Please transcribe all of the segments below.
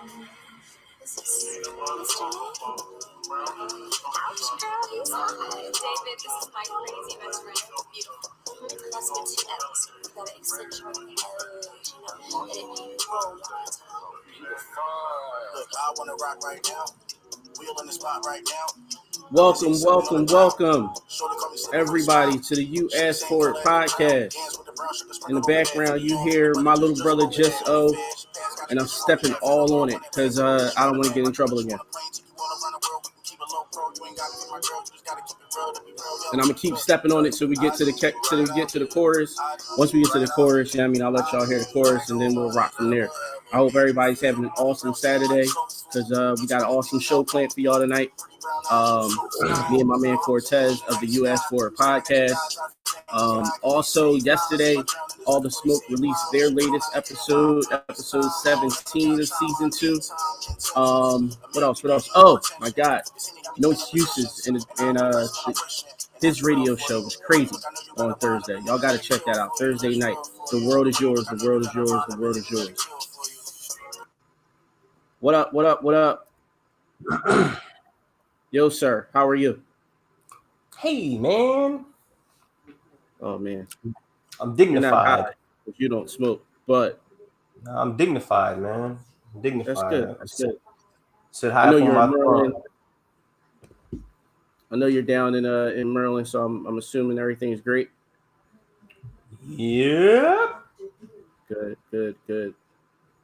This is Mr. Ouch, girl, he's hot. David, this is my crazy best friend. Beautiful. That's with two L's. You gotta accentuate the L's, and it means roll on the top. Look, I wanna rock right now. Wheel in the spot right now. Welcome, everybody, to the You Asked For It podcast. In the background, you hear my little brother Just O, and I'm stepping all on it because I don't want to get in trouble again. And I'm gonna keep stepping on it till we get to the chorus. Once we get to the chorus, I'll let y'all hear the chorus, and then we'll rock from there. I hope everybody's having an awesome Saturday because we got an awesome show planned for y'all tonight. Me and my man Cortez of the You Asked For It podcast. Also, yesterday, All the Smoke released their latest episode 17 of season 2. What else? Oh my God, No Excuses, and his radio show was crazy on Thursday. Y'all got to check that out. Thursday night. The world is yours. The world is yours. The world is yours. What up? Yo, sir, how are you? Hey, man. Oh, man. I'm dignified. If you don't smoke, but I'm dignified, man. I'm dignified. That's good. That's good. Said hi from my phone. I know you're down in Maryland, so I'm assuming everything is great. Yep. Good.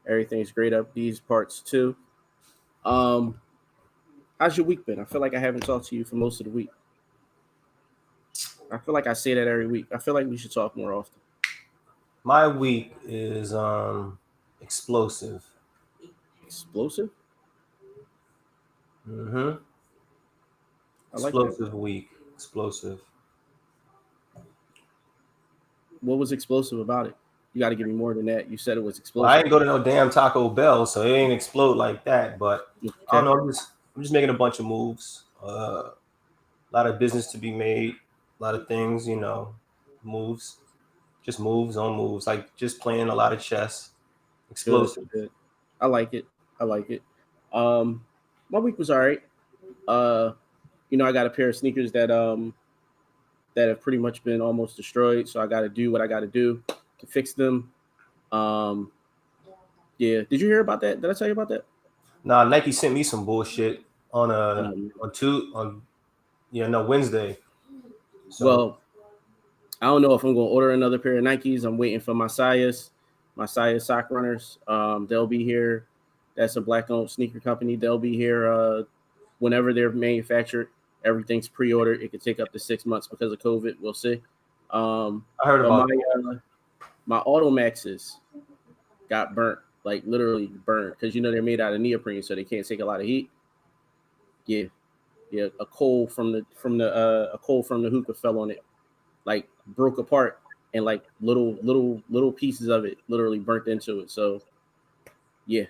Everything's great up these parts too. How's your week been? I feel like I haven't talked to you for most of the week. I feel like I say that every week. I feel like we should talk more often. My week is explosive. Explosive? Mm-hmm. Explosive week. Explosive. What was explosive about it? You got to give me more than that. You said it was explosive. Well, I ain't go to no damn Taco Bell, so it ain't explode like that. But okay. I don't know. I'm just making a bunch of moves. A lot of business to be made. A lot of things, moves. Just moves on moves. Like just playing a lot of chess. Explosive. Good. I like it. My week was all right. I got a pair of sneakers that have pretty much been almost destroyed. So I got to do what I got to do to fix them. Yeah. Did you hear about that? Did I tell you about that? Nah, Nike sent me some bullshit on Wednesday. So. Well, I don't know if I'm gonna order another pair of Nikes. I'm waiting for my Sias sock runners. They'll be here. That's a black-owned sneaker company. They'll be here whenever they're manufactured. Everything's pre-ordered. It could take up to 6 months because of COVID. We'll see. I heard about my Automaxes got burnt, like literally burnt, because they're made out of neoprene, so they can't take a lot of heat. Yeah. A coal from the hookah fell on it, like broke apart, and like little pieces of it literally burnt into it. So yeah,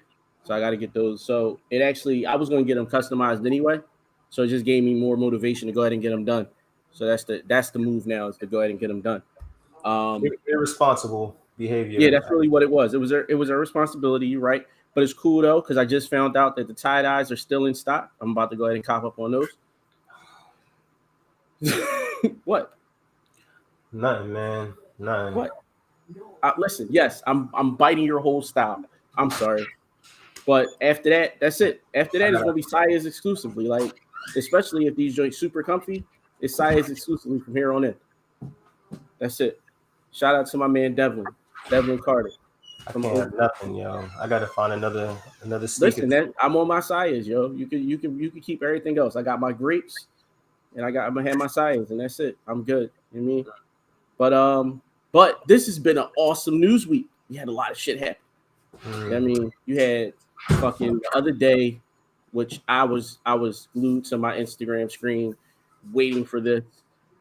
so I got to get those. So I was going to get them customized anyway. So it just gave me more motivation to go ahead and get them done. So that's the move now, is to go ahead and get them done. Irresponsible behavior. Yeah, that's really what it was. It was a responsibility. You're right, but it's cool though, because I just found out that the tie dyes are still in stock. I'm about to go ahead and cop up on those. What? Nothing, man. Nothing. What? Listen, yes, I'm biting your whole style. I'm sorry, but after that, that's it. After that, it's gonna be Sias exclusively. Like, especially if these joints super comfy, it's Sias exclusively from here on in. That's it. Shout out to my man Devlin Carter. I can't have nothing, yo. I gotta find another sneaker. Listen, I'm on my Sias, yo. You can keep everything else. I got my grapes, and I'm gonna have my Sias, and that's it. I'm good. You know what I mean? But this has been an awesome news week. We had a lot of shit happen. I mean, you had fucking the other day, which I was glued to my Instagram screen waiting for this.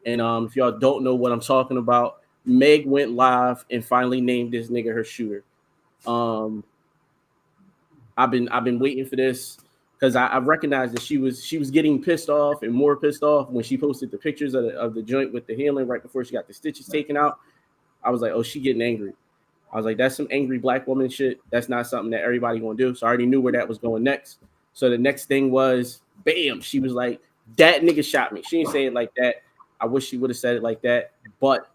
And if y'all don't know what I'm talking about, Meg went live and finally named this nigga her shooter. I've been waiting for this because I recognized that she was getting pissed off and more pissed off when she posted the pictures of the joint with the healing right before she got the stitches taken out. I was like, oh, she getting angry. I was like, that's some angry black woman shit. That's not something that everybody gonna do. So I already knew where that was going next. So the next thing was, bam, she was like, that nigga shot me. She didn't say it like that. I wish she would have said it like that, but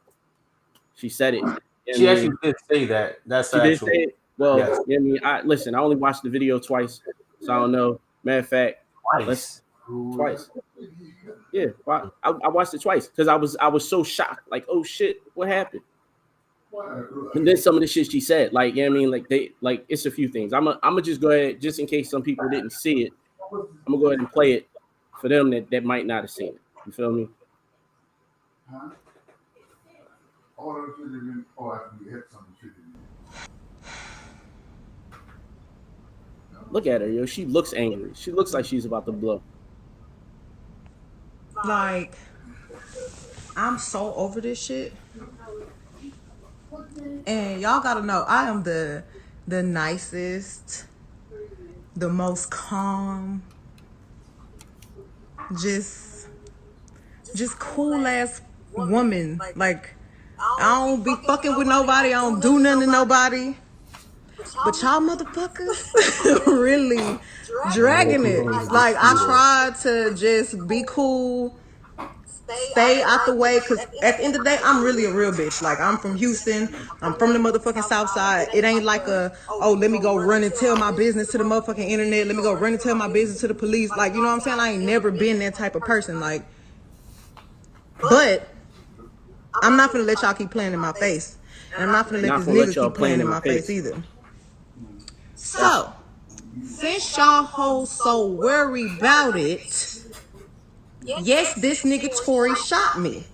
she said it. She actually did say that. That's she actual. did say it. Well, yes. I mean, listen, I only watched the video twice, so I don't know. Matter of fact, twice. Yeah, I watched it twice because I was so shocked. Like, oh shit, what happened? And then some of the shit she said, like, you know what I mean, like it's a few things. I'm gonna just go ahead, just in case some people didn't see it. I'm gonna go ahead and play it for them that might not have seen it. You feel me? Look at her, yo. She looks angry. She looks like she's about to blow. Like, I'm so over this shit. And y'all gotta know, I am the nicest, the most calm, just cool ass woman. Like, I don't be fucking with nobody. I don't do nothing to nobody. But y'all motherfuckers really dragging it. Like, I tried to just be cool, stay out the way, because at the end of the day, I'm really a real bitch. Like, I'm from Houston. I'm from the motherfucking South Side. It ain't like let me go run and tell my business to the motherfucking internet. Let me go run and tell my business to the police. Like, you know what I'm saying? I ain't never been that type of person. Like, but I'm not gonna let y'all keep playing in my face. And I'm not gonna let this nigga keep playing in my face either. So, since y'all hoes so worried about it, yes, this nigga Tory shot me.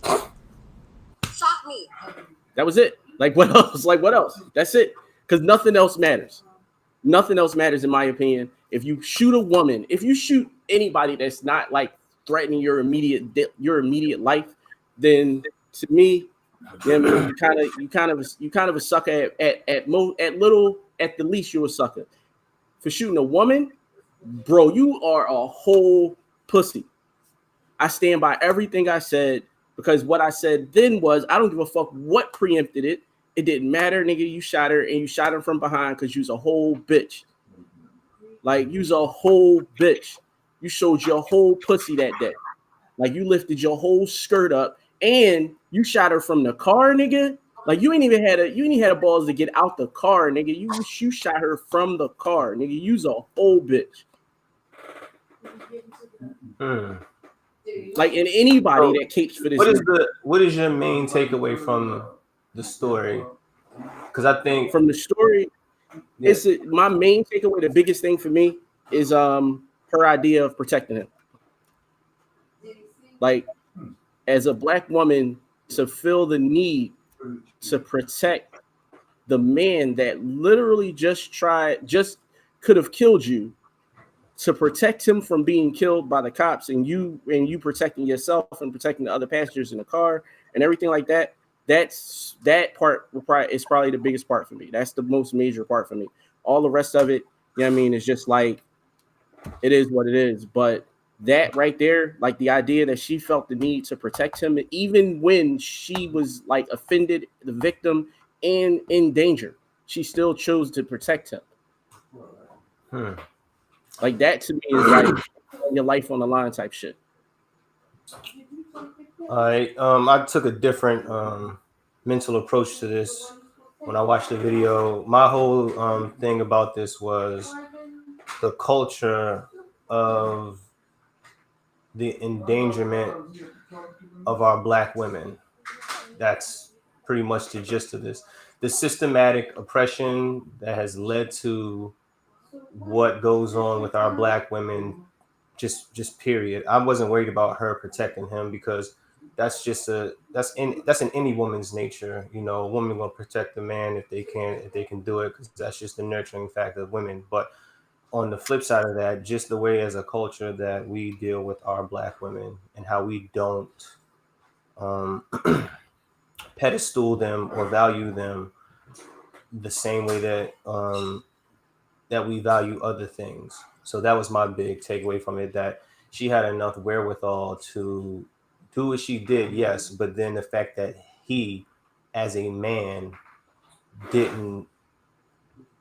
That was it. Like, what else? Like, what else? That's it. Because nothing else matters. Nothing else matters, in my opinion. If you shoot a woman, if you shoot anybody that's not like threatening your immediate life, then to me, you know what I mean, you kind of a sucker at the least you're a sucker. For shooting a woman, bro, you are a whole pussy. I stand by everything I said, because what I said then was, I don't give a fuck what preempted it. It didn't matter, nigga. You shot her, and you shot her from behind because you's a whole bitch. Like, you's a whole bitch. You showed your whole pussy that day. Like, you lifted your whole skirt up, and you shot her from the car, nigga. Like, you ain't even had a balls to get out the car, nigga. You shot her from the car, nigga. You's a whole bitch. Like, in anybody that capes for this. What is your main takeaway from the story? Because I think from the story, my main takeaway, the biggest thing for me is her idea of protecting him. Like, as a black woman, to feel the need to protect the man that literally just could have killed you, to protect him from being killed by the cops, and you protecting yourself and protecting the other passengers in the car and everything like that. That part is probably the biggest part for me. That's the most major part for me. All the rest of it, you know what I mean, is just like, it is what it is. But that right there, like the idea that she felt the need to protect him, even when she was like offended, the victim, and in danger, she still chose to protect him. Like, that to me is like your life on the line type shit. I took a different mental approach to this when I watched the video. My whole thing about this was the culture of the endangerment of our black women. That's pretty much the gist of this. The systematic oppression that has led to what goes on with our black women, just period. I wasn't worried about her protecting him, because that's in any woman's nature. You know, a woman will protect the man if they can do it, because that's just the nurturing factor of women. But on the flip side of that, just the way as a culture that we deal with our black women and how we don't pedestal them or value them the same way that that we value other things. So that was my big takeaway from it, that she had enough wherewithal to do what she did, yes, but then the fact that he, as a man, didn't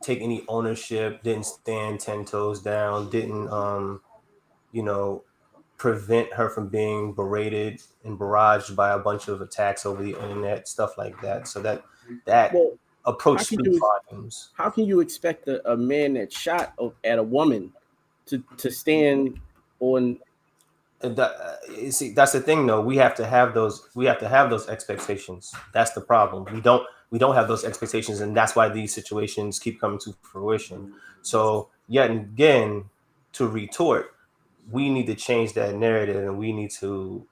take any ownership, didn't stand 10 toes down, didn't prevent her from being berated and barraged by a bunch of attacks over the internet, stuff like that. So that Well, approach how can speaks you volumes. how can you expect a man that shot at a woman to stand on? You see, that's the thing, though. We have to have those. We have to have those expectations. That's the problem. We don't. We don't have those expectations, and that's why these situations keep coming to fruition. So, yet again, to retort, we need to change that narrative, and we need to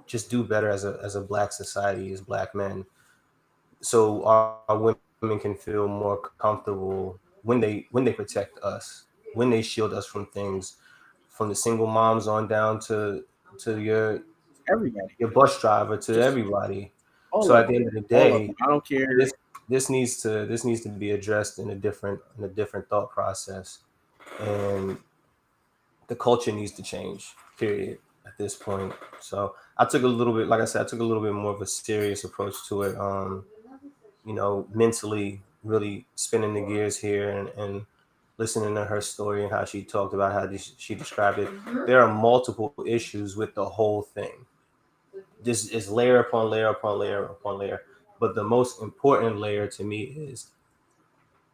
just do better as a black society, as black men, so our women can feel more comfortable when they protect us, when they shield us from things, from the single moms on down to Everybody, your bus driver, to just everybody. all So of at the them, end of the all of day, them. I don't care. this this needs to be addressed in a different thought process, and the culture needs to change. Period. At this point, so I took a little bit, like I said, I took a little bit more of a serious approach to it. Mentally really spinning the gears here, and listening to her story and how she talked about how she described it. There are multiple issues with the whole thing. This is layer upon layer upon layer upon layer. But the most important layer to me is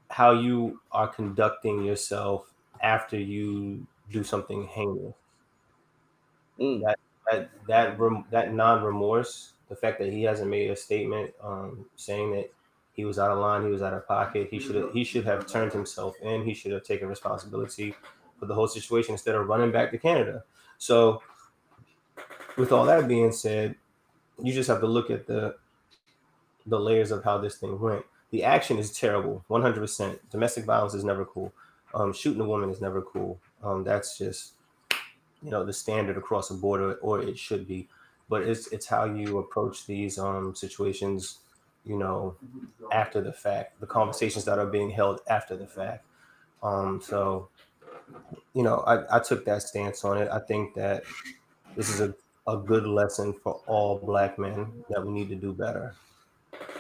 how you are conducting yourself after you do something heinous. Mm. That non remorse, the fact that he hasn't made a statement saying that he was out of line, he was out of pocket. He should have turned himself in. He should have taken responsibility for the whole situation instead of running back to Canada. So, with all that being said, you just have to look at the layers of how this thing went. The action is terrible, 100%. Domestic violence is never cool. Shooting a woman is never cool. That's just the standard across the board, or it should be. But it's how you approach these situations, after the fact, the conversations that are being held after the fact. So I took that stance on it. I think that this is a good lesson for all black men, that we need to do better.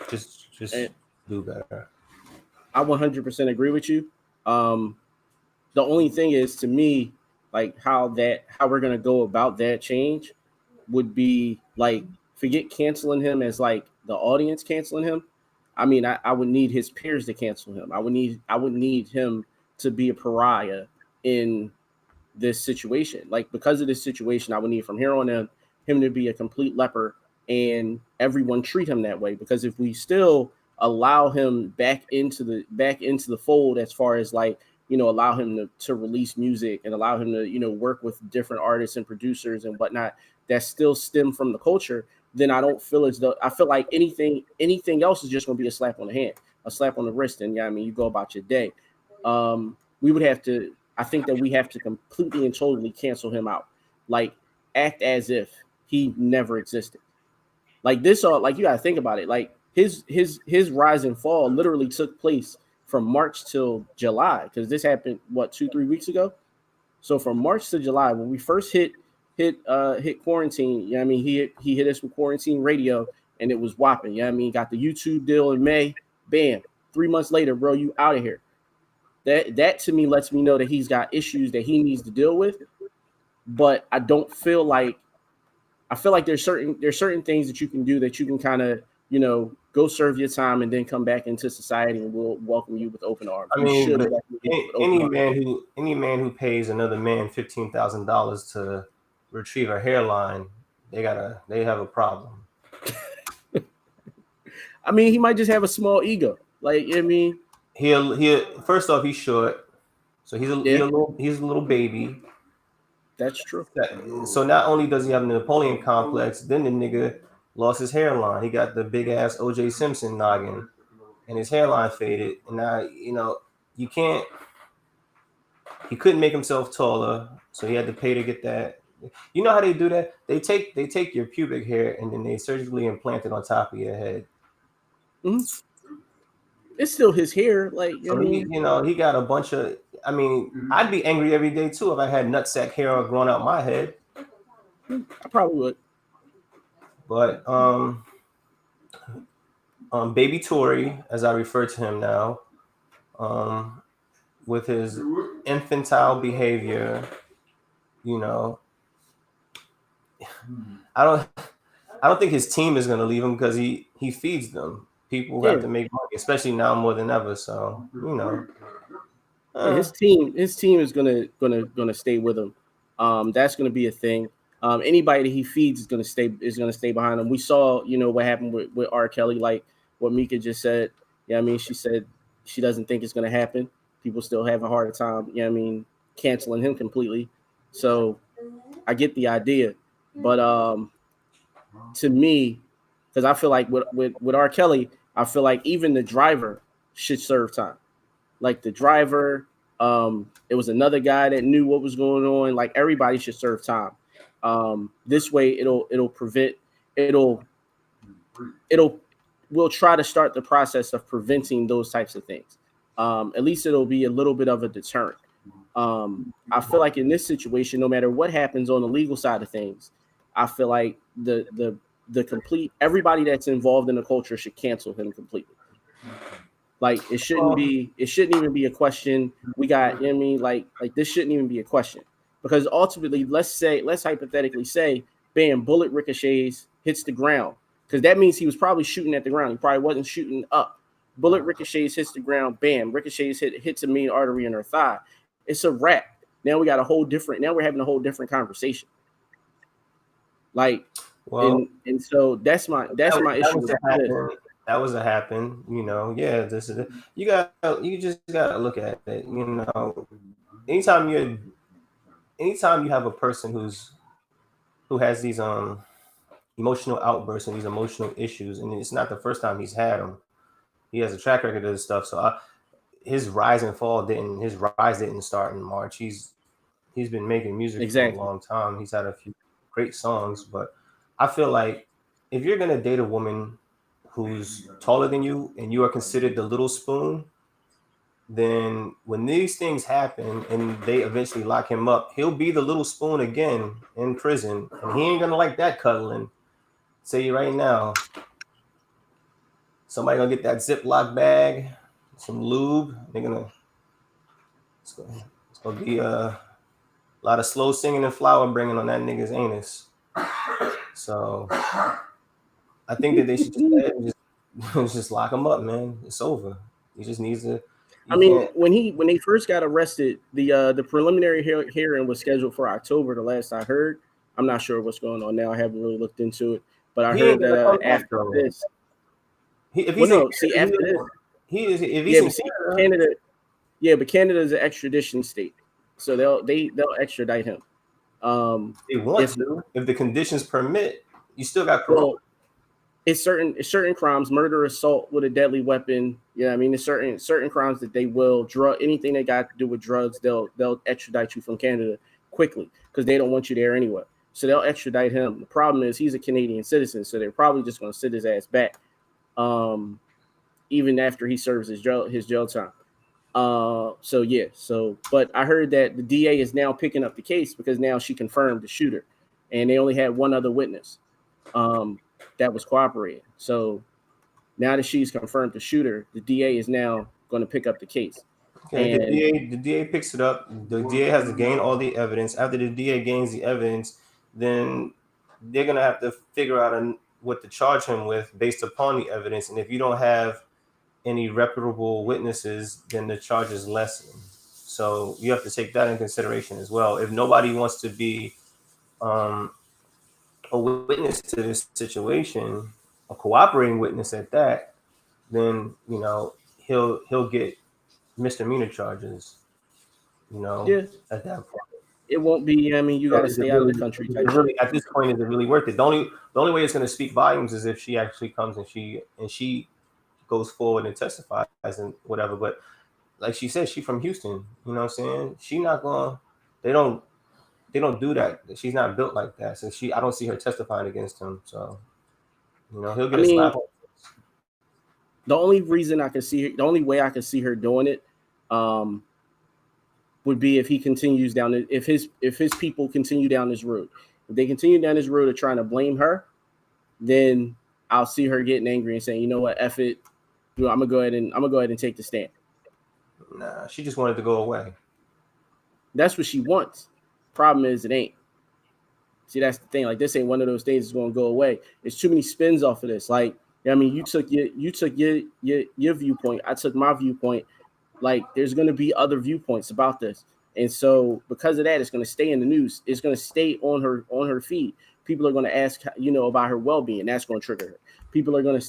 Just And do better. I 100% agree with you. Um, the only thing is, to me, like how we're gonna go about that change would be like, forget canceling him as like the audience canceling him. I mean, I would need his peers to cancel him. I would need him to be a pariah in this situation. Like, because of this situation, I would need from here on in him to be a complete leper, and everyone treat him that way. Because if we still allow him back into the fold, as far as like, allow him to release music, and allow him to work with different artists and producers and whatnot that still stem from the culture, then I don't feel as though, I feel like anything else is just going to be a slap on the hand, a slap on the wrist, and yeah, I mean, you go about your day. We would have to, I think that we have to completely and totally cancel him out. Like, act as if he never existed. Like, this, like, you gotta think about it. Like, his rise and fall literally took place from March till July, because this happened, what, 2-3 weeks ago. So from March to July, when we first hit quarantine, I mean, he hit us with quarantine radio, and it was whopping. I mean, got the YouTube deal in May. Bam, 3 months later, bro, you out of here. That to me lets me know that he's got issues that he needs to deal with. But I feel like there's certain things that you can do, that you can kind of go serve your time and then come back into society, and we'll welcome you with open arms. I We mean, should but welcome you with open any arms. man who pays another man $15,000 to retrieve a hairline, they have a problem. I mean, he might just have a small ego. Like, I mean, He'll first off, he's short, so yeah, he's a little baby. that's true. So not only does he have a Napoleon complex, then the nigga lost his hairline. He got the big ass O.J. Simpson noggin, and his hairline faded. And now you can't. He couldn't make himself taller, so he had to pay to get that. You know how they do that? They take your pubic hair and then they surgically implant it on top of your head. Mhm. It's still his hair. Like, I So mean, he got a bunch of. I mean, I'd be angry every day too if I had nutsack hair growing out my head. I probably would. But Baby Tory, as I refer to him now, with his infantile behavior, you know, I don't think his team is going to leave him because he feeds them. People who have to make money, especially now more than ever. So his team is gonna stay with him. That's gonna be a thing. Anybody that he feeds is gonna stay behind him. We saw, what happened with R. Kelly, like what Mika just said. Yeah, I mean, she said she doesn't think it's gonna happen. People still have a hard time, canceling him completely. So I get the idea, but to me, because I feel like with R. Kelly, I feel like even the driver should serve time. Like the driver, it was another guy that knew what was going on. Like everybody should serve time. This way, we'll try to start the process of preventing those types of things. At least it'll be a little bit of a deterrent. I feel like in this situation, no matter what happens on the legal side of things, I feel like the complete everybody that's involved in the culture should cancel him completely. Like it shouldn't even be a question. We got, like this shouldn't even be a question, because ultimately, let's hypothetically say, bam, bullet ricochets, hits the ground, because that means he was probably shooting at the ground. He probably wasn't shooting up. Bullet ricochets, hits the ground, bam, ricochets, hits a main artery in her thigh. It's a wrap. Now we're having a whole different conversation. Like, and so that's my issue with this. That was a happen, yeah, this is it. You just gotta look at it, anytime you have a person who has these emotional outbursts and these emotional issues, and it's not the first time he's had them. He has a track record of this stuff. So his rise didn't start in March. He's been making music for a long time. He's had a few great songs, but I feel like if you're gonna date a woman who's taller than you and you are considered the little spoon, then when these things happen and they eventually lock him up, he'll be the little spoon again in prison, and he ain't gonna like that cuddling. Tell you right now, somebody gonna get that Ziploc bag, some lube. It's gonna be a lot of slow singing and flower bringing on that nigga's anus. So I think that they should just lock him up, man. It's over. He just needs to. When they first got arrested, the preliminary hearing was scheduled for October. The last I heard, I'm not sure what's going on now. I haven't really looked into it, but I heard that after this, Canada, but Canada is an extradition state, so they'll extradite him. They want to, if the conditions permit. You still got parole. Well, it's certain crimes, murder, assault with a deadly weapon. There's certain crimes that they will anything they got to do with drugs. They'll extradite you from Canada quickly because they don't want you there anyway. So they'll extradite him. The problem is he's a Canadian citizen, so they're probably just going to sit his ass back, even after he serves his jail time. But I heard that the DA is now picking up the case because now she confirmed the shooter, and they only had one other witness that was cooperating. So now that she's confirmed the shooter, the DA is now going to pick up the case. Okay, the DA picks it up. The DA has to gain all the evidence. After the DA gains the evidence, then they're going to have to figure out what to charge him with based upon the evidence. And if you don't have any reputable witnesses, then the charge is lessened. So you have to take that in consideration as well. If nobody wants to be a witness to this situation, a cooperating witness at that, then he'll get misdemeanor charges. At that point, it won't be. You got to stay out of the country. At this point, is it really worth it? The only way it's going to speak volumes is if she actually comes and she goes forward and testifies and whatever. But like she said, she's from Houston. You know what I'm saying? She not gonna. They don't do that. She's not built like that. So I don't see her testifying against him. So, he'll get a slap. The only way I could see her doing it, would be if he continues down. If his people continue down this road. If they continue down this road of trying to blame her, then I'll see her getting angry and saying, you know what, F it, I'm gonna go ahead and take the stand. Nah, she just wanted to go away. That's what she wants. Problem is, it ain't. See, that's the thing. Like, this ain't one of those things that's gonna go away. There's too many spins off of this. Like, I mean, you took your viewpoint. I took my viewpoint. Like, there's gonna be other viewpoints about this, and so because of that, it's gonna stay in the news. It's gonna stay on her feed. People are gonna ask, about her well-being. That's gonna trigger her. People are gonna,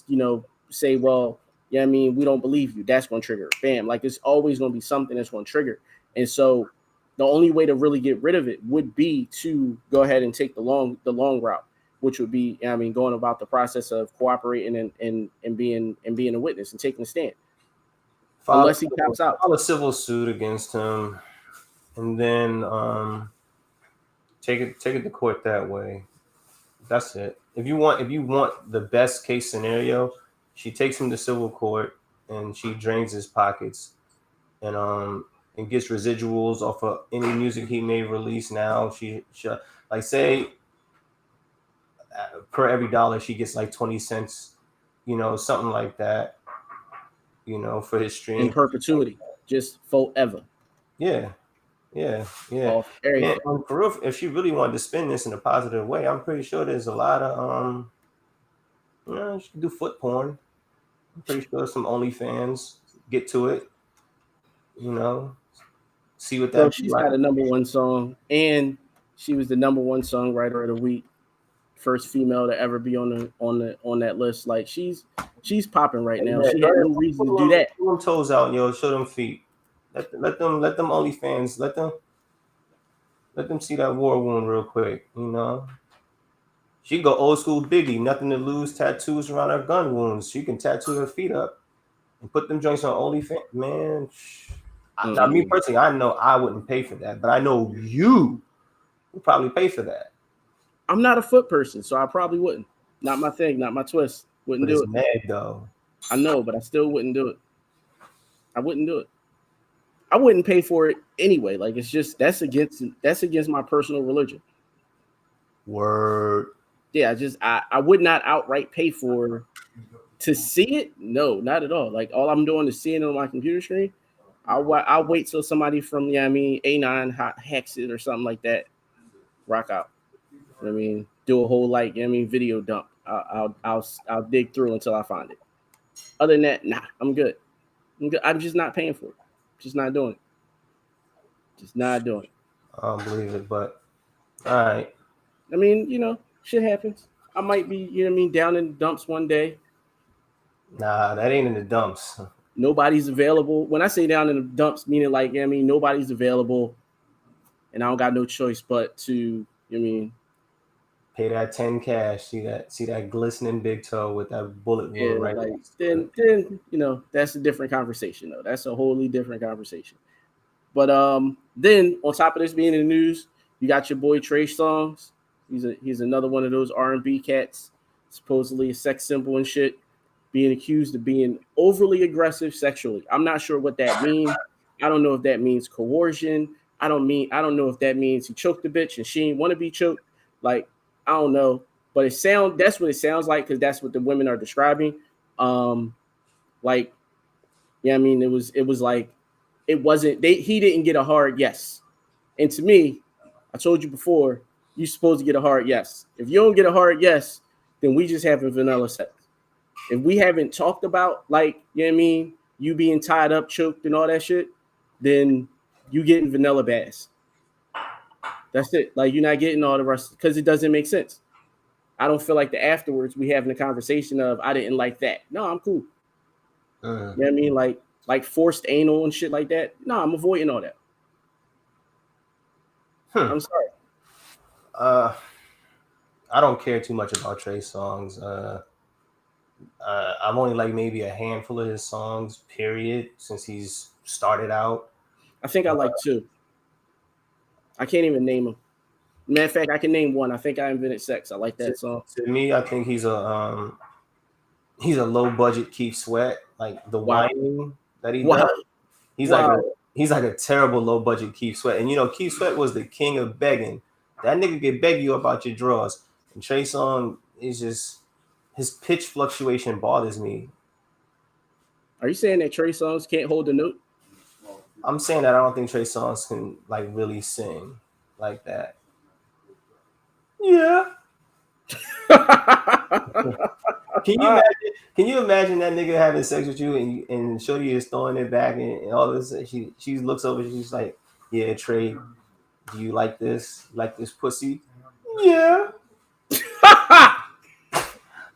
say, well, yeah, I mean, we don't believe you. That's gonna trigger her. Bam. Like, it's always gonna be something that's gonna trigger. And so the only way to really get rid of it would be to go ahead and take the long route, which would be, going about the process of cooperating and being a witness and taking a stand. Unless he taps out. File a civil suit against him, and then take it to court that way. That's it. If you want the best case scenario, she takes him to civil court and she drains his pockets, and gets residuals off of any music he may release now. She like, say, per every dollar she gets like 20 cents, something like that, for his stream. In perpetuity, just forever. Yeah. And for real, if she really wanted to spin this in a positive way, I'm pretty sure there's a lot of she can do foot porn. I'm pretty sure some OnlyFans, get to it, see what that. Bro, she's got a #1 song, and she was the #1 songwriter of the week, first female to ever be on that list. Like, she's popping right now. She had no reason to do that. Pull them toes out, show them feet. Let them OnlyFans, let them see that war wound real quick, She go old school Biggie, nothing to lose, tattoos around her gun wounds. She can tattoo her feet up and put them joints on OnlyFans. Man, now, me personally, I know I wouldn't pay for that, but I know you would probably pay for that. I'm not a foot person, so I probably wouldn't. Not my thing, not my twist. Wouldn't do it. Mad though. I know, but I still wouldn't do it. I wouldn't do it. I wouldn't pay for it anyway. Like, it's just that's against my personal religion. Word. Yeah, I would not outright pay for to see it. No, not at all. Like, all I'm doing is seeing it on my computer screen. I'll wait till somebody from A9 hacks it or something like that. Rock out. Do a whole video dump. I'll dig through until I find it. Other than that, nah, I'm good. I'm just not paying for it. Just not doing it. Just not doing it. I don't believe it, but all right. Shit happens. I might be, down in the dumps one day. Nah, that ain't in the dumps. Nobody's available. When I say down in the dumps, meaning like, nobody's available, and I don't got no choice but to, pay that 10 cash. See that glistening big toe with that bullet wound right like, then that's a different conversation though. That's a wholly different conversation. But then on top of this being in the news, you got your boy Trey Songz. He's another one of those R&B cats, supposedly a sex symbol and shit, being accused of being overly aggressive sexually. I'm not sure what that means. I don't know if that means coercion. I don't know if that means he choked the bitch and she didn't want to be choked. Like, I don't know, but that's what it sounds like, because that's what the women are describing. It was like, it wasn't, he didn't get a hard yes. And to me, I told you before, you're supposed to get a hard yes. If you don't get a hard yes, then we just having vanilla sex. If we haven't talked about, you being tied up, choked, and all that shit, then you getting vanilla bass. That's it. Like, you're not getting all the rest, because it doesn't make sense. I don't feel like the afterwards we having a conversation of, I didn't like that. No, I'm cool. You know what I mean? Like forced anal and shit like that. No, I'm avoiding all that. I'm sorry. I don't care too much about Trey Songz. I've only like maybe a handful of his songs, period, since he's started out. I think I like 2. I can't even name them. Matter of fact, I can name one. I think I Invented Sex. I like that song. To me, I think he's a low budget Keith Sweat, like the whining that he does. He's like a terrible low budget Keith Sweat. And Keith Sweat was the king of begging. That nigga can beg you about your drawers. And Trey Songz is just, his pitch fluctuation bothers me. Are you saying that Trey Songz can't hold a note? I'm saying that I don't think Trey Songz can like really sing like that. Yeah. Can you imagine? Can you imagine that nigga having sex with you and Shorty is throwing it back and all this? She looks over. She's like, "Yeah, Trey, do you like this? Like this pussy?" Yeah.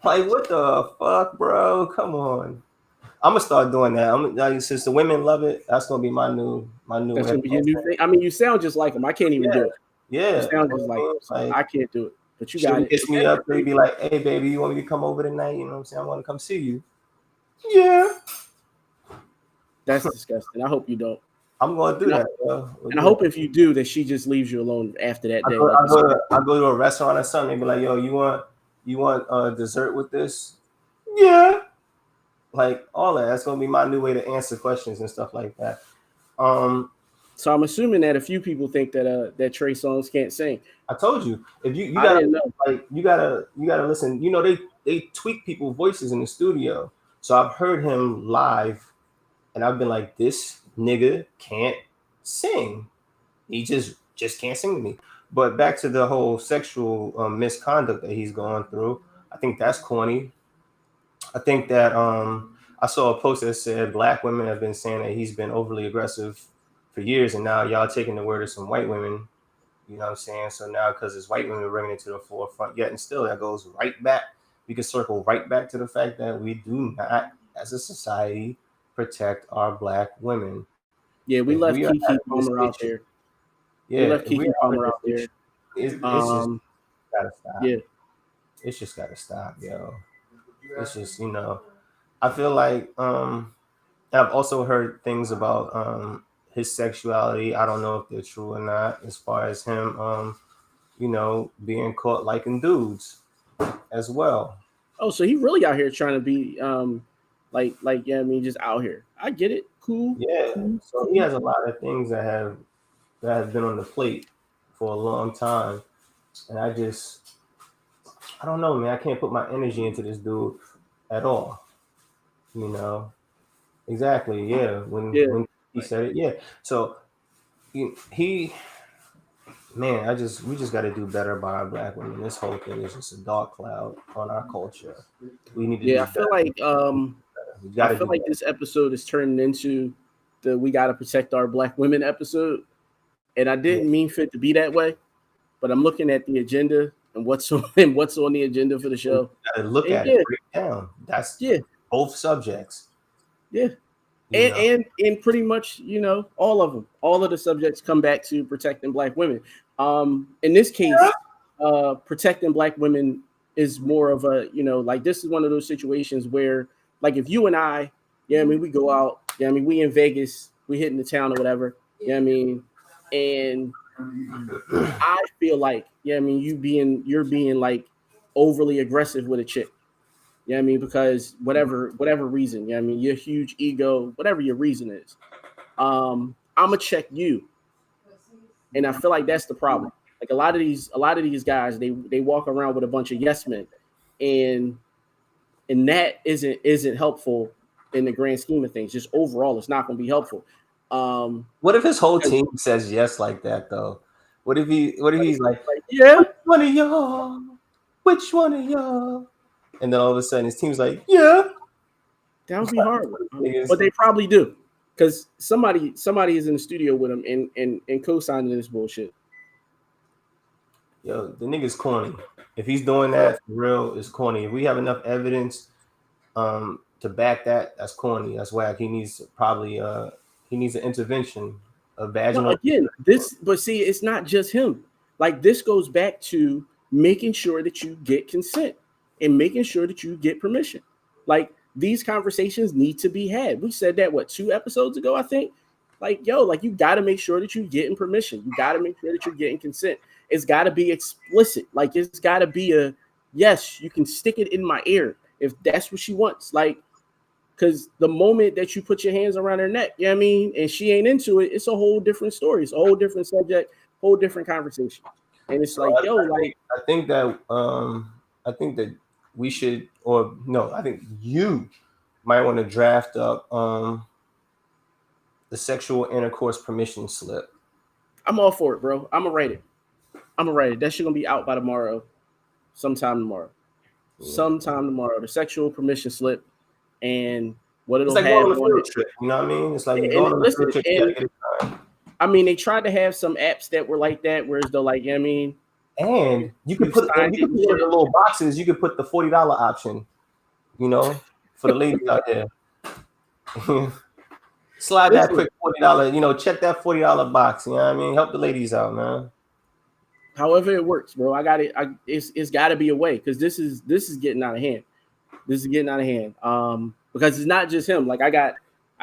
Like what the fuck, bro? Come on. I'm gonna start doing that. I'm like, since the women love it, that's gonna be my new. That's gonna be your new thing. I mean, you sound just like him. I can't even do it. Yeah, you sound just like him. So I can't do it. But you got it. Kiss me up. They be like, "Hey, baby, you want me to come over tonight? You know what I'm saying? I want to come see you." Yeah. That's disgusting. I hope you don't. I'm gonna do that, bro. And I hope if you do, that she just leaves you alone after that day. I go to a restaurant or something and be like, "Yo, you want dessert with this?" Yeah. Like all that. That's gonna be my new way to answer questions and stuff like that. So I'm assuming that a few people think that that Trey Songz can't sing. I told you, if you gotta listen. You know, they tweak people's voices in the studio. So I've heard him live, and I've been like, this nigga can't sing. He just can't sing to me. But back to the whole sexual misconduct that he's going through, I think that's corny. I think that I saw a post that said black women have been saying that he's been overly aggressive for years, and now y'all taking the word of some white women. You know what I'm saying? So now, because it's white women bringing it to the forefront, yet and still that goes right back. We can circle right back to the fact that we do not, as a society, protect our black women. Yeah, we left Kiki Palmer out there. Yeah, we left Kiki Palmer out there. It's just gotta stop. Yeah, it's just gotta stop, yo. It's just, you know, I feel like I've also heard things about his sexuality. I don't know if they're true or not, as far as him you know, being caught liking dudes as well. Oh, so he really out here trying to be like yeah, I mean, just out here. I get it. Cool. Yeah. Cool. So he has a lot of things that have been on the plate for a long time. And I don't know, man. I can't put my energy into this dude at all. You know? Exactly. Yeah. When he said it. Yeah. So he man, we just got to do better by our black women. This whole thing is just a dark cloud on our culture. We need to. Yeah, I feel like this episode is turning into the "we got to protect our black women" episode, and I didn't mean for it to be that way. But I'm looking at the agenda and what's on the agenda for the show. Look at it, break it down. That's both subjects. Yeah. And pretty much, you know, all of the subjects come back to protecting black women. In this case, protecting black women is more of a, you know, like this is one of those situations where, like, if you and I, I mean, we go out, I mean, we in Vegas, we hitting the town or whatever, I mean, and I feel like, I mean, you're being like overly aggressive with a chick. I mean, because whatever reason, I mean, your huge ego, whatever your reason is, I'm gonna check you, and I feel like that's the problem. Like a lot of these guys, they walk around with a bunch of yes men, and that isn't helpful in the grand scheme of things. Just overall, it's not gonna be helpful. What if his whole team says yes like that though? What if he's like yeah, which one of y'all? And then all of a sudden his team's like, yeah. That would be hard. But they probably do. Because somebody is in the studio with him and co-signing this bullshit. Yo, the nigga's corny. If he's doing that for real, it's corny. If we have enough evidence to back that, that's corny. That's whack. He needs an intervention. A vaginal. Again, but see, it's not just him. Like this goes back to making sure that you get consent. And making sure that you get permission. Like these conversations need to be had. We said that 2 episodes ago, I think. Like, you got to make sure that you're getting permission. You got to make sure that you're getting consent. It's got to be explicit. Like it's got to be a yes. You can stick it in my ear if that's what she wants. Like, because the moment that you put your hands around her neck, I mean, and she ain't into it, it's a whole different story. It's a whole different subject, whole different conversation. And it's like, I think that we should, or no, I think you might want to draft up the sexual intercourse permission slip. I'm all for it, bro. I'm gonna write it. That shit gonna be out by tomorrow, sometime tomorrow. The sexual permission slip, and what it'll it's like have going on a on field it. trip. You know what I mean? It's like And going on a listen, field trip. You gotta get it done. I mean, they tried to have some apps that were like that, whereas though, like, I mean, and you could put in the little boxes. You could put the $40 option. You know, for the ladies out there. Slide that quick $40. You know, check that $40 box. You know what I mean? Help the ladies out, man. However it works, bro. I got it. It's got to be a way, because this is getting out of hand. Because it's not just him. Like I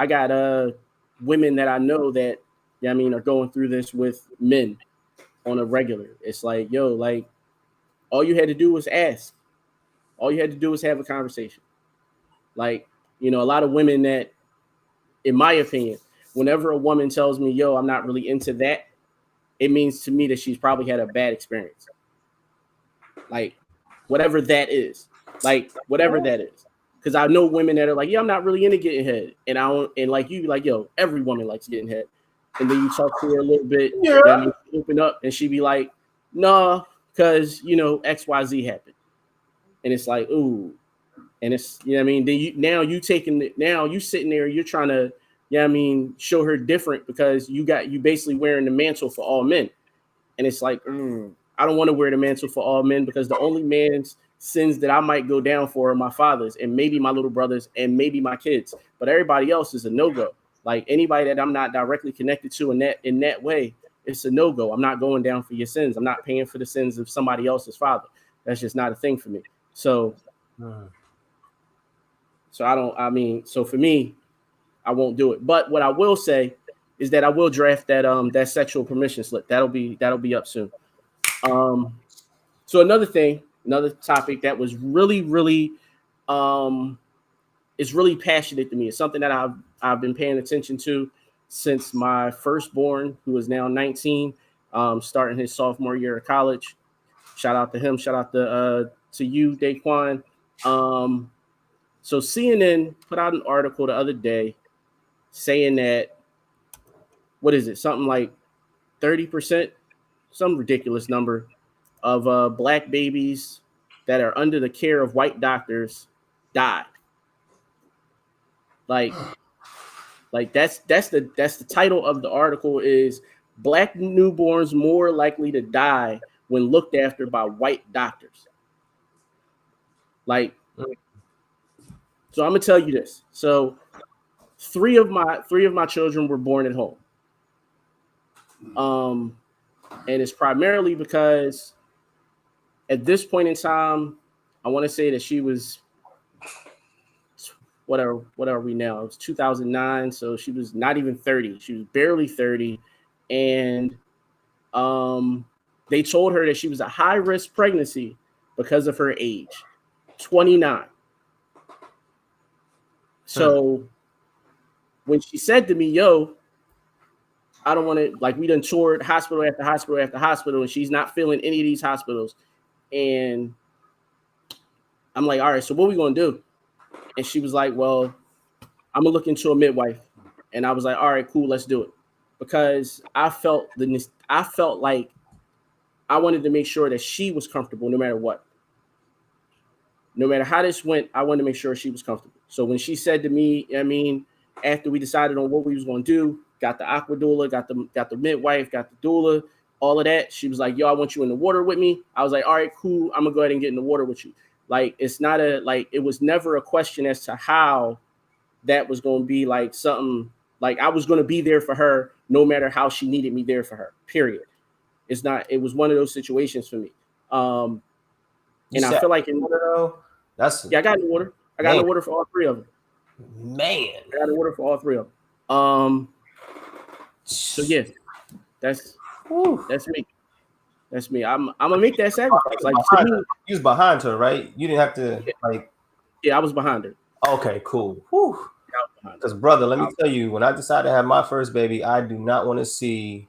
got women that I know that, I mean, are going through this with men on a regular. It's like, yo, like, all you had to do was ask. All you had to do was have a conversation. Like, you know, a lot of women that, in my opinion, whenever a woman tells me, yo, I'm not really into that, it means to me that she's probably had a bad experience. Like, whatever that is. Because I know women that are like, yeah, I'm not really into getting head. And like you, like, yo, every woman likes getting head. And then you talk to her a little bit, and you open up, and she be like, nah, because, you know, XYZ happened. And it's like, ooh. And it's, you know what I mean? Then you sitting there, you're trying to, show her different, because you basically wearing the mantle for all men. And it's like, I don't want to wear the mantle for all men, because the only man's sins that I might go down for are my father's, and maybe my little brothers, and maybe my kids. But everybody else is a no-go. Like, anybody that I'm not directly connected to in that way, it's a no-go. I'm not going down for your sins. I'm not paying for the sins of somebody else's father. That's just not a thing for me. So for me, I won't do it. But what I will say is that I will draft that sexual permission slip. That'll be up soon. So another topic that was really, really, is really passionate to me. It's something that I've been paying attention to since my firstborn, who is now 19, starting his sophomore year of college. Shout out to him. Shout out to you, Daquan. So CNN put out an article the other day saying that, what is it? Something like 30%, some ridiculous number of black babies that are under the care of white doctors died. Like that's the title of the article is Black Newborns More Likely to Die When Looked After by White Doctors. Like, so I'm gonna tell you this. So three of my children were born at home. And it's primarily because at this point in time, I want to say that she was, what are we now? It was 2009, so she was not even 30. She was barely 30, and they told her that she was a high-risk pregnancy because of her age, 29. So when she said to me, yo, I don't want to, like, we done toured hospital after hospital after hospital, and she's not feeling any of these hospitals. And I'm like, all right, so what are we going to do? And she was like, well, I'm going to look into a midwife. And I was like, all right, cool, let's do it. Because I felt like I wanted to make sure that she was comfortable no matter what. No matter how this went, I wanted to make sure she was comfortable. So when she said to me, after we decided on what we was going to do, got the aqua doula, got the midwife, got the doula, all of that, she was like, yo, I want you in the water with me. I was like, all right, cool, I'm going to go ahead and get in the water with you. Like, it's not it was never a question as to how that was going to be like something, like I was going to be there for her no matter how she needed me there for her, period. It was one of those situations for me. And I feel like I got in the water. I got in the water for all three of them. Man. I got in the water for all three of them. So yeah, that's me. That's me. I'm gonna make that sacrifice. Like, to me, you was behind her, right? You didn't have to like. Yeah, I was behind her. Okay, cool. Because brother, let me tell you, when I decided to have my first baby, I do not want to see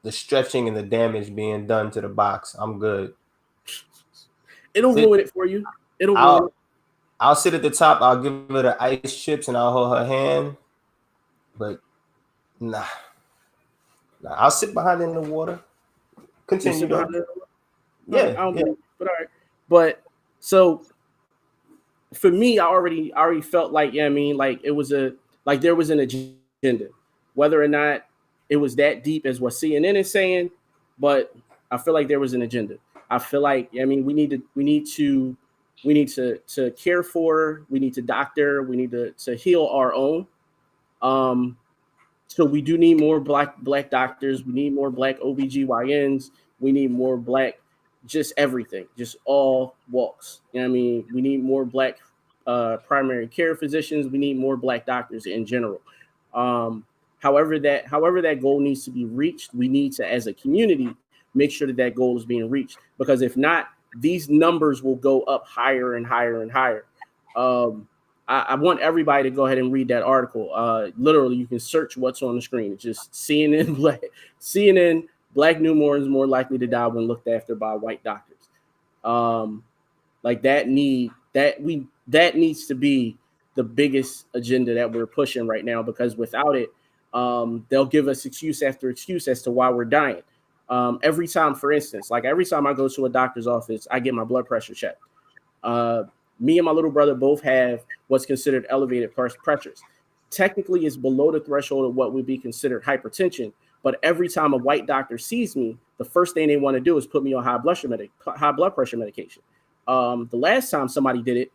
the stretching and the damage being done to the box. I'm good. It'll ruin it for you. I'll sit at the top. I'll give her the ice chips and I'll hold her hand. But nah. I'll sit behind it in the water. Continue though. Yeah, but all right. But so for me, I already felt like, I mean, like there was an agenda, whether or not it was that deep as what CNN is saying, but I feel like there was an agenda. I feel like, I mean, we need to care for, we need to doctor, we need to heal our own. So we do need more black doctors. We need more black OBGYNs. We need more black, just everything, just all walks. You know what I mean? We need more black primary care physicians. We need more black doctors in general. However that goal needs to be reached, we need to, as a community, make sure that goal is being reached. Because if not, these numbers will go up higher and higher and higher. I want everybody to go ahead and read that article. Literally, you can search what's on the screen. It's just CNN black newborns more likely to die when looked after by white doctors. Like that needs to be the biggest agenda that we're pushing right now, because without it, they'll give us excuse after excuse as to why we're dying. Every time, for instance, like every time I go to a doctor's office, I get my blood pressure checked. Me and my little brother both have what's considered elevated pressures. Technically, it's below the threshold of what would be considered hypertension. But every time a white doctor sees me, the first thing they want to do is put me on high blood pressure medication. The last time somebody did it,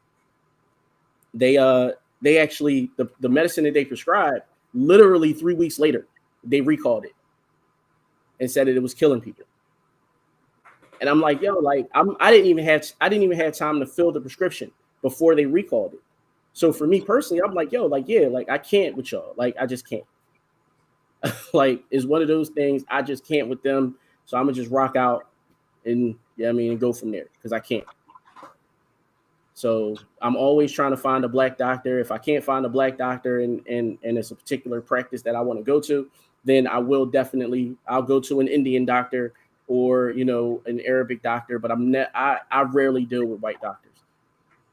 they actually, the medicine that they prescribed, literally 3 weeks later, they recalled it and said that it was killing people. And I'm like, yo, like I didn't even have time to fill the prescription before they recalled it. So for me personally, I'm like, yo, like, yeah, like I can't with y'all. Like, I just can't. Like, it's one of those things, I just can't with them. So I'm gonna just rock out and and go from there, because I can't. So I'm always trying to find a black doctor. If I can't find a black doctor and it's a particular practice that I want to go to, then I'll go to an Indian doctor or an Arabic doctor, but I rarely deal with white doctors.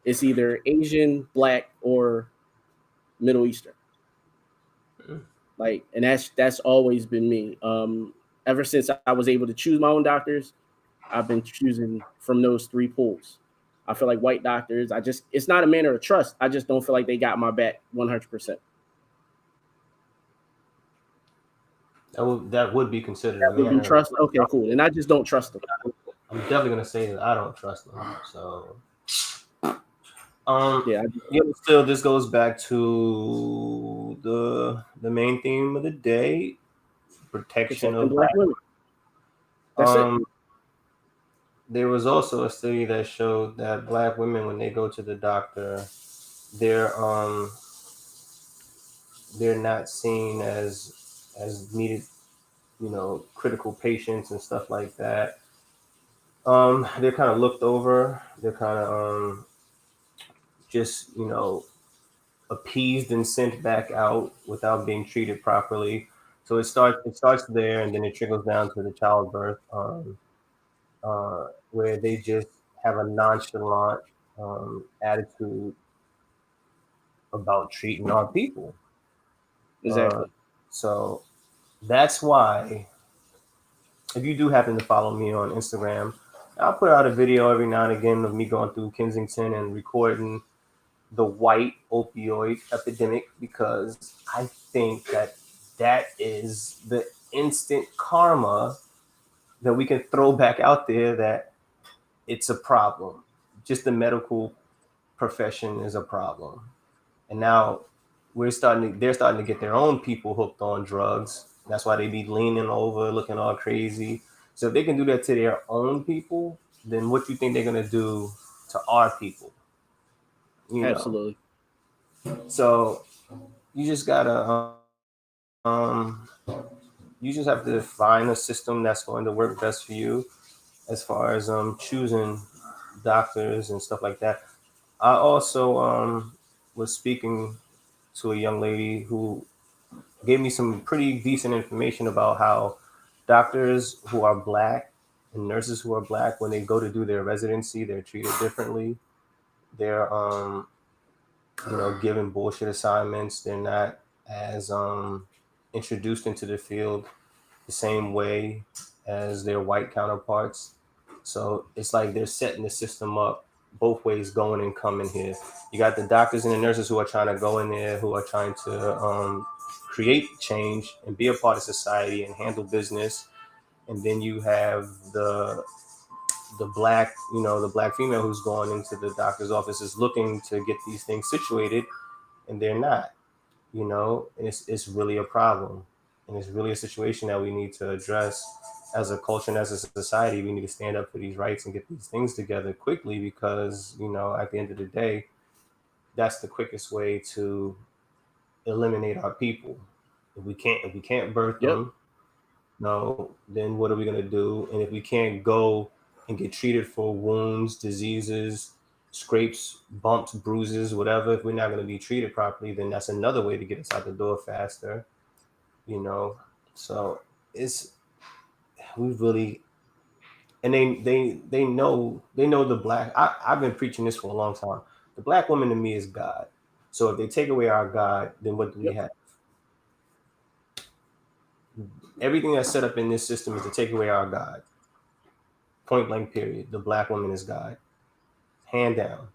It's either Asian, black, or Middle Eastern. Like, and that's always been me. Ever since I was able to choose my own doctors, I've been choosing from those three pools. I feel like white doctors, it's not a matter of trust. I just don't feel like they got my back 100%. That would be considered. That would be trust. Okay, cool. And I just don't trust them. I'm definitely gonna say that I don't trust them. So, still, this goes back to the main theme of the day: protection of black women. That's it. There was also a study that showed that black women, when they go to the doctor, they're not seen as needed, critical patients and stuff like that. They're kind of looked over. They're kind of just appeased and sent back out without being treated properly. So it starts there, and then it trickles down to the childbirth, where they just have a nonchalant attitude about treating our people. Exactly. So that's why, if you do happen to follow me on Instagram, I'll put out a video every now and again of me going through Kensington and recording the white opioid epidemic, because I think that is the instant karma that we can throw back out there, that it's a problem. Just the medical profession is a problem. And now they're starting to get their own people hooked on drugs. That's why they be leaning over, looking all crazy. So if they can do that to their own people, then what do you think they're going to do to our people? Absolutely. So you just gotta, you just have to find a system that's going to work best for you, as far as choosing doctors and stuff like that. I also was speaking to a young lady who gave me some pretty decent information about how doctors who are black and nurses who are black, when they go to do their residency, they're treated differently They're given bullshit assignments. They're not as introduced into the field the same way as their white counterparts. So it's like they're setting the system up both ways, going and coming here. You got the doctors and the nurses who are trying to go in there, who are trying to create change and be a part of society and handle business. And then you have the black, the black female who's going into the doctor's offices looking to get these things situated, and they're not, and it's really a problem. And it's really a situation that we need to address as a culture and as a society. We need to stand up for these rights and get these things together quickly, because, at the end of the day, that's the quickest way to eliminate our people. If we can't birth them, then what are we going to do? And if we can't go and get treated for wounds, diseases, scrapes, bumps, bruises, whatever, if we're not going to be treated properly, then that's another way to get us out the door faster. So we really, and they know the black. I've been preaching this for a long time. The black woman to me is God. So if they take away our God, then what do we have? Everything that's set up in this system is to take away our God. Point blank, period. The black woman is God, hand down.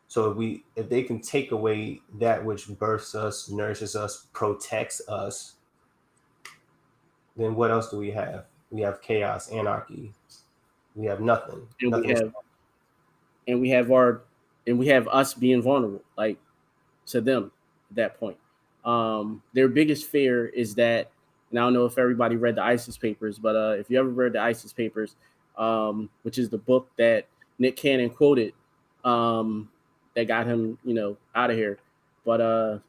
So if they can take away that which births us, nourishes us, protects us, then what else do we have? We have chaos, anarchy. We have nothing. And we have us being vulnerable, like, to them at that point. Their biggest fear is that, and I don't know if everybody read the ISIS papers, but if you ever read the ISIS papers, which is the book that Nick Cannon quoted, that got him, out of here. But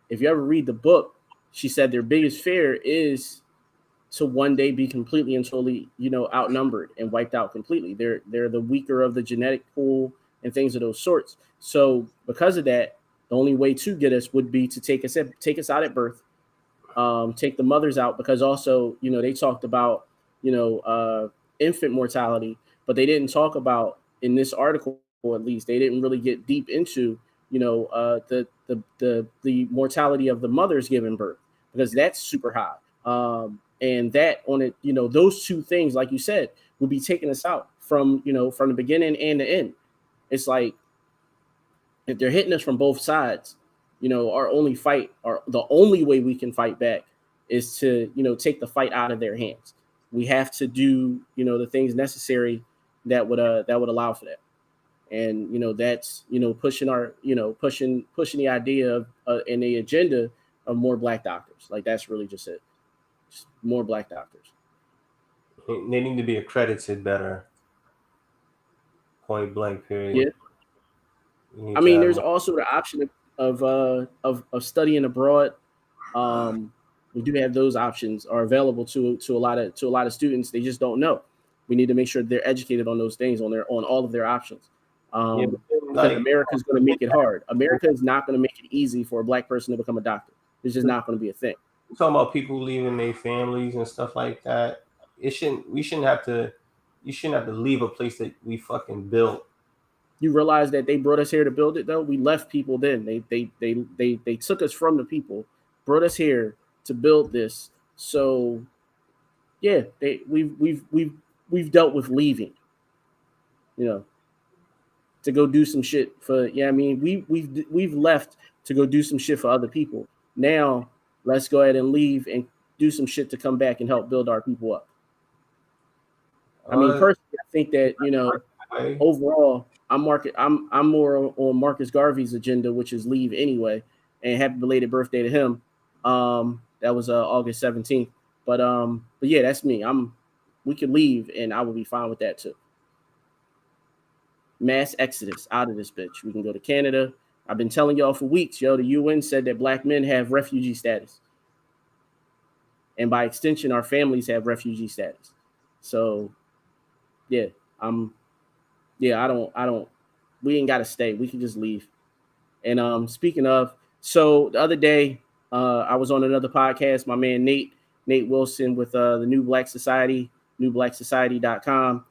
if you ever read the book, she said their biggest fear is to one day be completely and totally, outnumbered and wiped out completely. They're the weaker of the genetic pool and things of those sorts. So because of that, the only way to get us would be to take us out at birth, take the mothers out, because also, they talked about, infant mortality, but they didn't talk about, in this article, at least, they didn't really get deep into, the mortality of the mothers giving birth, because that's super high. And that on it, those two things, like you said, will be taking us out from the beginning and the end. It's like, if they're hitting us from both sides, our only fight, or the only way we can fight back, is to, take the fight out of their hands. We have to do, the things necessary that would allow for that. And, that's, pushing the idea of and the agenda of more black doctors. Like, that's really just it. Just more black doctors. They need to be accredited better. Point blank, period. Yeah. I mean, there's also the option of studying abroad. We do have those options are available to a lot of students. They just don't know. We need to make sure they're educated on those things, on all of their options. Because America's going to make it hard. America is not going to make it easy for a black person to become a doctor. It's just not going to be a thing. We're talking about people leaving their families and stuff like that. You shouldn't have to leave a place that we fucking built. You realize that they brought us here to build it, though? We left people then. They took us from the people, brought us here to build this. So yeah, we've dealt with leaving, to go do some shit for, I mean, we've left to go do some shit for other people. Now let's go ahead and leave and do some shit to come back and help build our people up. I mean, personally, I think that, overall, I'm more on Marcus Garvey's agenda, which is leave anyway. And happy belated birthday to him. That was August 17th. But yeah, that's me. We could leave and I will be fine with that too. Mass exodus out of this bitch. We can go to Canada. I've been telling y'all for weeks, the UN said that black men have refugee status. And by extension, our families have refugee status. So yeah, we ain't got to stay. We can just leave. And speaking of, so the other day, I was on another podcast, my man Nate Wilson with the New Black Society, newblacksociety.com.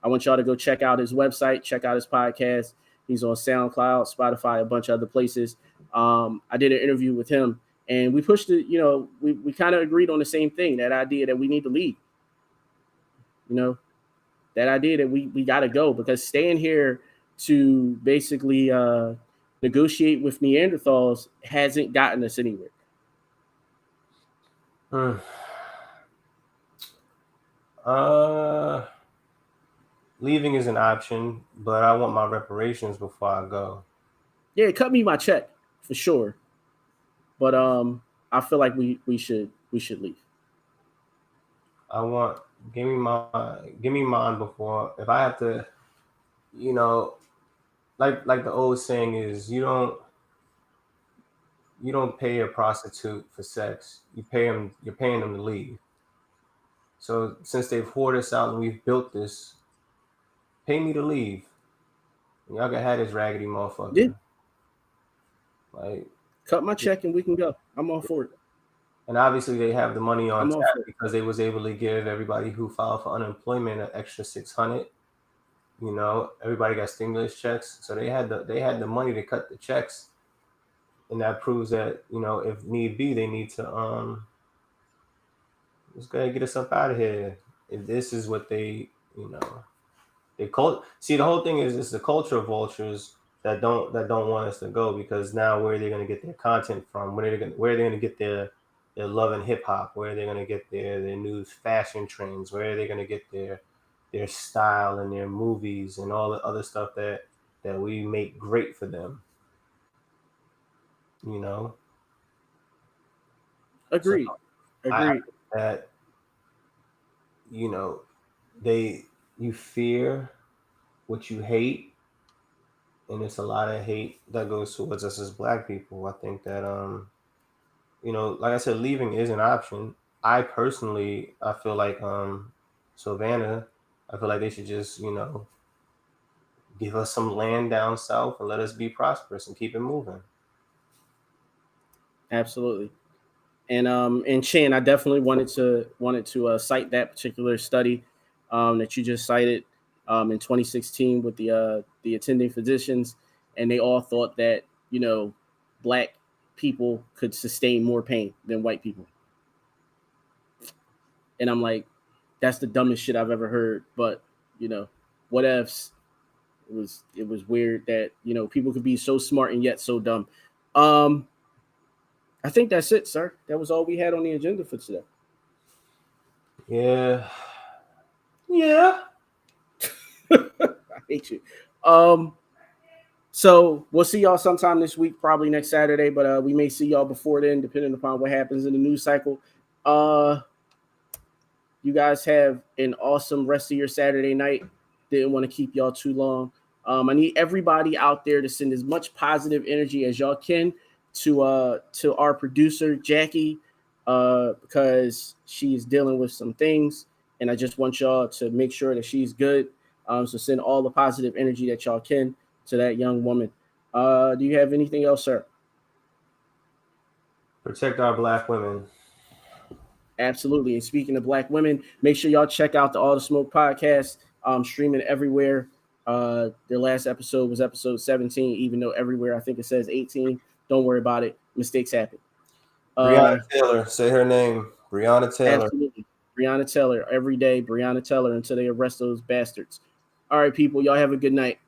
I want y'all to go check out his website, check out his podcast. He's on SoundCloud, Spotify, a bunch of other places. I did an interview with him, and we pushed it. You know, we kind of agreed on the same thing, that idea that we need to leave. You know, that idea that we got to go, because staying here to basically negotiate with Neanderthals hasn't gotten us anywhere. Leaving is an option, but I want my reparations before I go. Yeah, cut me my check for sure, but I feel like we should leave. Give me mine before, if I have to, you know, like the old saying is, you don't pay a prostitute for sex. You're paying them to leave. So since they've hoarded us out and we've built this, pay me to leave. And y'all can have this raggedy motherfucker. Yeah. Like, cut my check and we can go. I'm all for it. And obviously they have the money on tap because they was able to give everybody who filed for unemployment an extra $600. You know, everybody got stimulus checks, so they had the money to cut the checks, and that proves that, you know, if need be, they need to let's go ahead and get us up out of here. If this is what they, you know, see, the whole thing is it's the culture of vultures that don't want us to go, because now where are they going to get their content from? Where are they going to get their love and hip hop? Where are they going to get their new fashion trends? Where are they going to get their style and their movies and all the other stuff that we make great for them? You know? Agreed. That, you know, you fear what you hate, and it's a lot of hate that goes towards us as Black people. I think that you know, like I said, leaving is an option. I feel like Savannah, I feel like they should just, you know, give us some land down south and let us be prosperous and keep it moving. Absolutely. And Chan, I definitely wanted to cite that particular study that you just cited in 2016 with the attending physicians, and they all thought that, you know, Black people could sustain more pain than white people. And I'm like, that's the dumbest shit I've ever heard. But, you know, what ifs? It was weird that, you know, people could be so smart and yet so dumb. I think that's it, sir. That was all we had on the agenda for today. Yeah. I hate you. So we'll see y'all sometime this week, probably next Saturday, but we may see y'all before then, depending upon what happens in the news cycle. You guys have an awesome rest of your Saturday night. Didn't want to keep y'all too long. I need everybody out there to send as much positive energy as y'all can to our producer Jackie, because she's dealing with some things, and I just want y'all to make sure that she's good. So send all the positive energy that y'all can to that young woman. Do you have anything else, sir? Protect our Black women. Absolutely. And speaking of Black women, make sure y'all check out the All the Smoke podcast, streaming everywhere. Their last episode was episode 17, even though everywhere I think it says 18. Don't worry about it. Mistakes happen. Breonna Taylor, say her name. Breonna Taylor. Absolutely. Breonna Taylor every day. Breonna Taylor until they arrest those bastards. All right, people. Y'all have a good night.